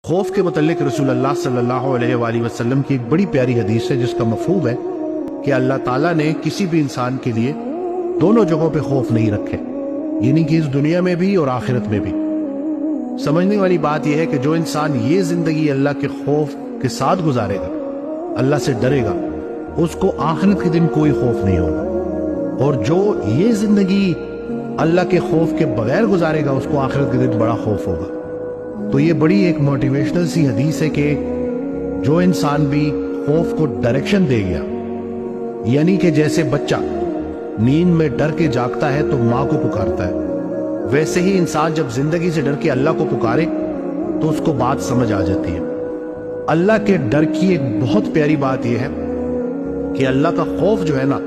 خوف کے متعلق رسول اللہ صلی اللہ علیہ وآلہ وسلم کی ایک بڑی پیاری حدیث ہے جس کا مفہوم ہے کہ اللہ تعالیٰ نے کسی بھی انسان کے لیے دونوں جگہوں پہ خوف نہیں رکھے، یعنی کہ اس دنیا میں بھی اور آخرت میں بھی۔ سمجھنے والی بات یہ ہے کہ جو انسان یہ زندگی اللہ کے خوف کے ساتھ گزارے گا، اللہ سے ڈرے گا، اس کو آخرت کے دن کوئی خوف نہیں ہوگا، اور جو یہ زندگی اللہ کے خوف کے بغیر گزارے گا اس کو آخرت کے دن بڑا خوف ہوگا۔ تو یہ بڑی ایک موٹیویشنل سی حدیث ہے کہ جو انسان بھی خوف کو ڈائریکشن دے گیا، یعنی کہ جیسے بچہ نیند میں ڈر کے جاگتا ہے تو ماں کو پکارتا ہے، ویسے ہی انسان جب زندگی سے ڈر کے اللہ کو پکارے تو اس کو بات سمجھ آ جاتی ہے۔ اللہ کے ڈر کی ایک بہت پیاری بات یہ ہے کہ اللہ کا خوف جو ہے نا،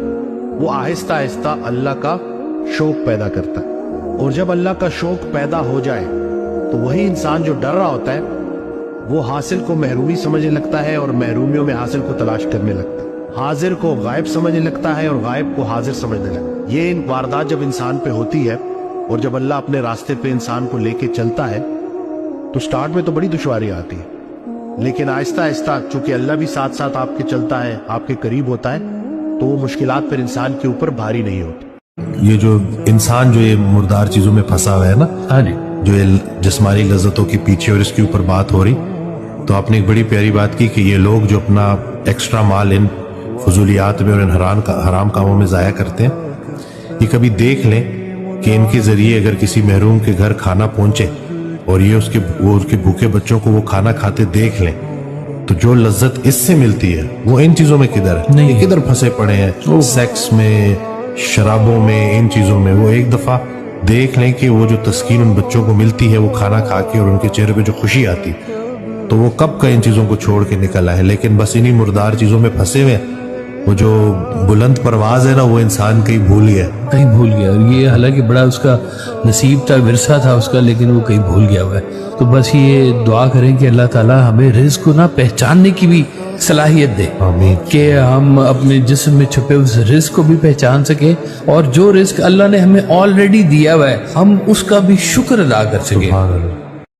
وہ آہستہ آہستہ اللہ کا شوق پیدا کرتا ہے، اور جب اللہ کا شوق پیدا ہو جائے تو وہی انسان جو ڈر رہا ہوتا ہے وہ حاصل کو محرومی سمجھنے لگتا ہے اور محرومیوں میں حاصل کو تلاش کرنے لگتا ہے، حاضر کو غائب سمجھنے لگتا ہے اور غائب کو حاضر سمجھنے لگتا ہے۔ یہ واردات جب انسان پہ ہوتی ہے اور جب اللہ اپنے راستے پہ انسان کو لے کے چلتا ہے تو سٹارٹ میں تو بڑی دشواری آتی ہے، لیکن آہستہ آہستہ چونکہ اللہ بھی ساتھ ساتھ آپ کے چلتا ہے، آپ کے قریب ہوتا ہے، تو وہ مشکلات پھر انسان کے اوپر بھاری نہیں ہوتی۔ یہ جو انسان جو یہ مردار چیزوں میں پھنسا ہوا ہے نا، جو یہ جسمانی لذتوں کے پیچھے، اور اس کے اوپر بات ہو رہی، تو آپ نے ایک بڑی پیاری بات کی کہ یہ لوگ جو اپنا ایکسٹرا مال ان فضولیات میں اور ان حرام کاموں میں ضائع کرتے ہیں، یہ کبھی دیکھ لیں کہ ان کے ذریعے اگر کسی محروم کے گھر کھانا پہنچے اور یہ اس کے بھوکے بچوں کو وہ کھانا کھاتے دیکھ لیں، تو جو لذت اس سے ملتی ہے وہ ان چیزوں میں کدھر ہے؟ یہ کدھر پھنسے پڑے ہیں؟ سیکس میں، شرابوں میں، ان چیزوں میں۔ وہ ایک دفعہ دیکھ لیں کہ وہ جو تسکین ان بچوں کو ملتی ہے وہ کھانا کھا کے، اور ان کے چہرے پہ جو خوشی آتی، تو وہ کب کا ان چیزوں کو چھوڑ کے نکل آئے۔ لیکن بس انہی مردار چیزوں میں پھنسے ہوئے، وہ جو بلند پرواز ہے نا، وہ انسان کہیں بھول گیا، اور یہ حالانکہ بڑا اس کا نصیب تھا، ورثہ تھا اس کا، لیکن وہ کہیں بھول گیا ہوا ہے۔ تو بس یہ دعا کریں کہ اللہ تعالیٰ ہمیں رزق کو نہ پہچاننے کی بھی صلاحیت دے، آمین، کہ ہم اپنے جسم میں چھپے اس رزق کو بھی پہچان سکیں، اور جو رزق اللہ نے ہمیں آلریڈی دیا ہوا ہے ہم اس کا بھی شکر ادا کر سکیں۔ سبحان اللہ۔